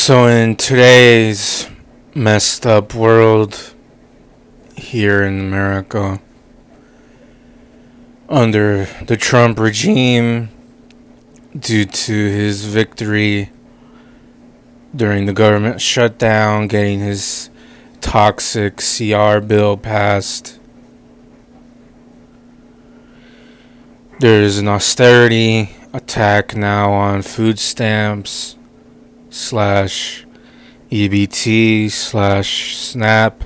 So, in today's messed up world here in America, under the Trump regime, due to his victory during the government shutdown, getting his toxic CR bill passed, there's an austerity attack now on food stamps slash EBT slash SNAP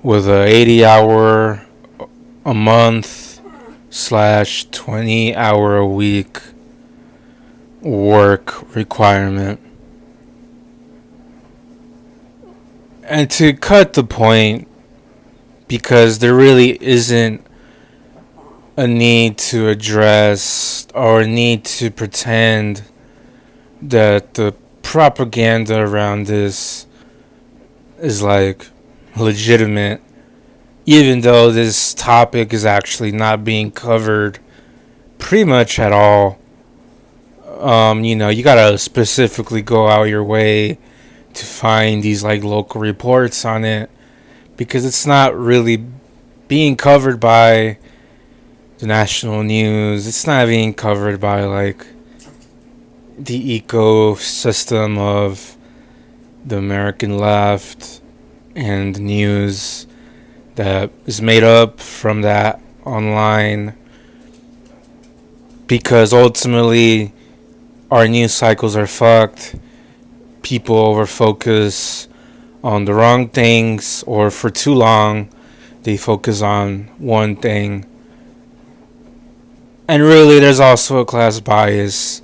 with a 80-hour a month slash 20-hour a week work requirement. And to cut the point, because there really isn't a need to address or a need to pretend that the propaganda around this is like legitimate, even though this topic is actually not being covered pretty much at all. You gotta specifically go out your way to find these like local reports on it, because it's not really being covered by the national news. It's not being covered by like the ecosystem of the American left and news that is made up from that online, because ultimately our news cycles are fucked. People overfocus on the wrong things, or for too long they focus on one thing. And really there's also a class bias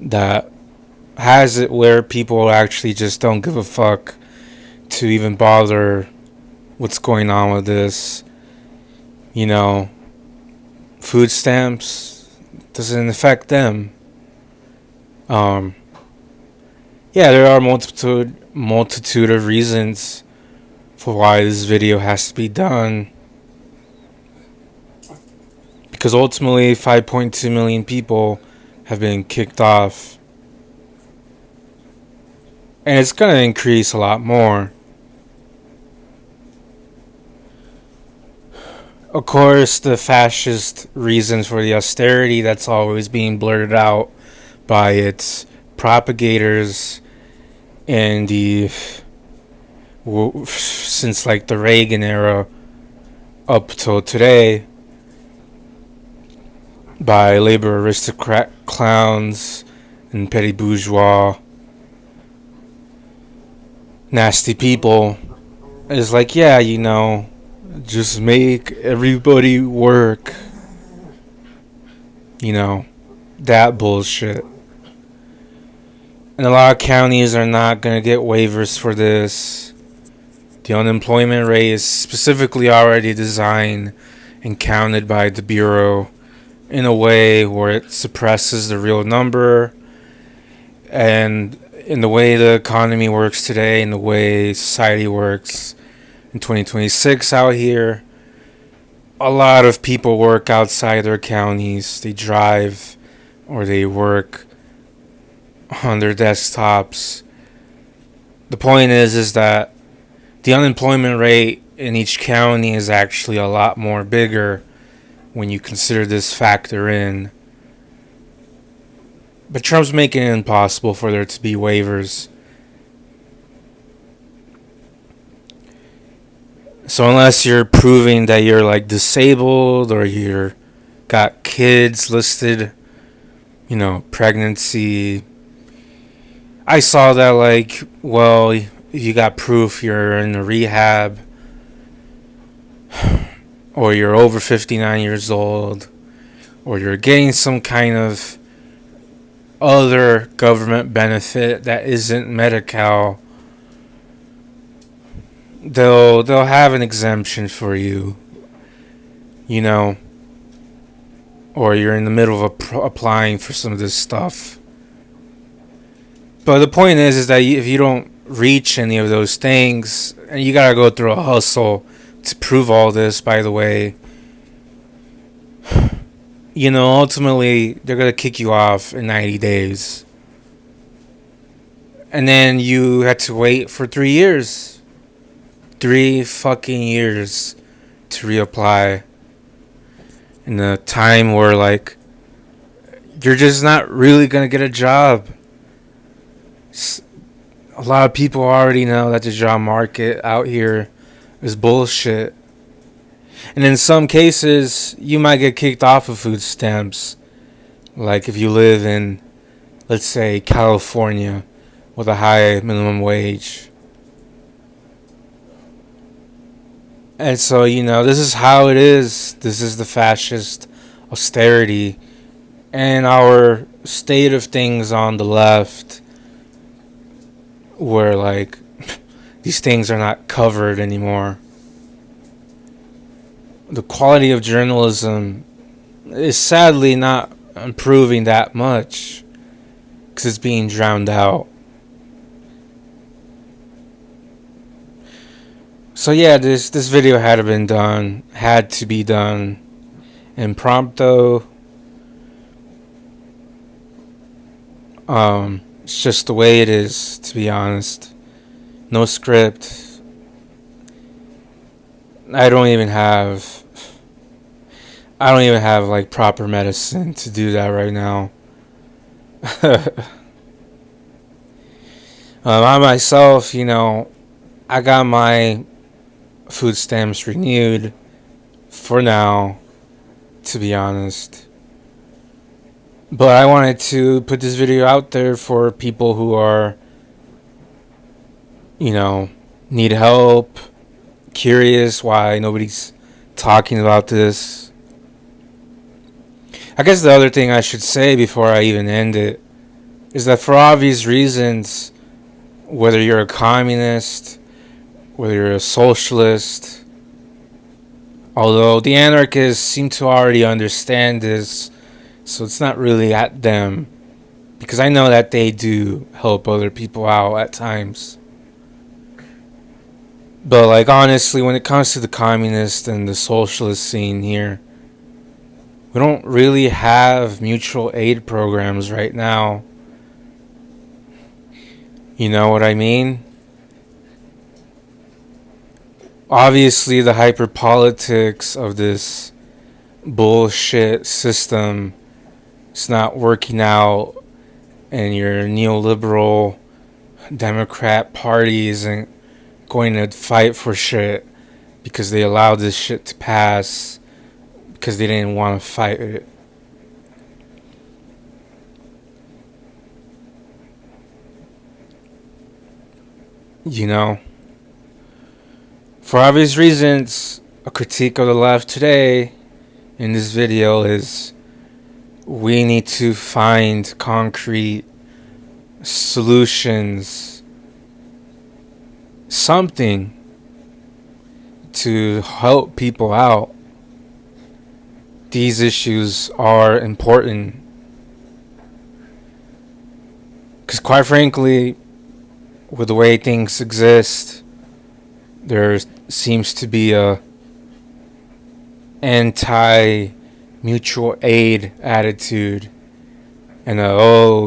that has it where people actually just don't give a fuck to even bother what's going on with this. Food stamps doesn't affect them. There are multitude of reasons for why this video has to be done, because ultimately 5.2 million people have been kicked off, and it's going to increase a lot more. Of course, the fascist reasons for the austerity, that's always being blurted out by its propagators in since like the Reagan era up till today, by labor aristocrat clowns and petty bourgeois nasty people. Is like, just make everybody work. That bullshit. And a lot of counties are not going to get waivers for this. The unemployment rate is specifically already designed and counted by the Bureau in a way where it suppresses the real number. And in the way the economy works today, in the way society works in 2026 out here, a lot of people work outside their counties. They drive or they work on their desktops. The point is that the unemployment rate in each county is actually a lot more bigger when you consider this factor in. But Trump's making it impossible for there to be waivers. So unless you're proving that you're like disabled, or you're got kids listed, pregnancy. I saw that if you got proof you're in a rehab, or you're over 59 years old, or you're getting some kind of other government benefit that isn't Medi-Cal, they'll have an exemption for you, or you're in the middle of applying for some of this stuff. But the point is that if you don't reach any of those things, and you gotta go through a hustle to prove all this, by the way, ultimately they're gonna kick you off in 90 days. And then you had to wait for 3 years. 3 fucking years to reapply. In a time where, like, you're just not really gonna get a job. A lot of people already know that the job market out here is bullshit. And in some cases, you might get kicked off of food stamps. Like if you live in, let's say, California with a high minimum wage. And so, this is how it is. This is the fascist austerity. And our state of things on the left, where, like, these things are not covered anymore. The quality of journalism is sadly not improving that much because it's being drowned out. So yeah, this video had to be done impromptu. It's just the way it is, to be honest. No script. I don't even have like proper medicine to do that right now. I myself, I got my food stamps renewed for now, to be honest. But I wanted to put this video out there for people who are, need help, curious why nobody's talking about this. I guess the other thing I should say before I even end it is that for obvious reasons, whether you're a communist, whether you're a socialist, although the anarchists seem to already understand this, so it's not really at them, because I know that they do help other people out at times. But, like, honestly, when it comes to the communist and the socialist scene here, we don't really have mutual aid programs right now. You know what I mean? Obviously, the hyperpolitics of this bullshit system is not working out, and your neoliberal Democrat party isn't going to fight for shit because they allowed this shit to pass because they didn't want to fight it. For obvious reasons, a critique of the left today in this video is we need to find concrete solutions, something to help people out. These issues are important because, quite frankly, with the way things exist, there seems to be a anti-mutual aid attitude and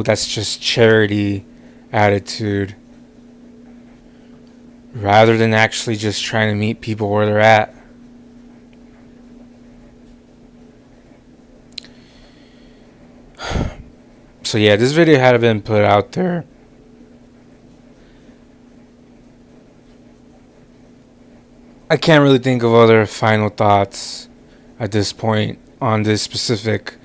that's just charity attitude, rather than actually just trying to meet people where they're at. So yeah, this video had been put out there. I can't really think of other final thoughts at this point on this specific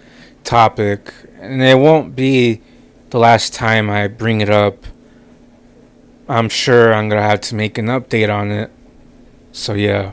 topic, and it won't be the last time I bring it up. I'm sure I'm gonna have to make an update on it. So yeah.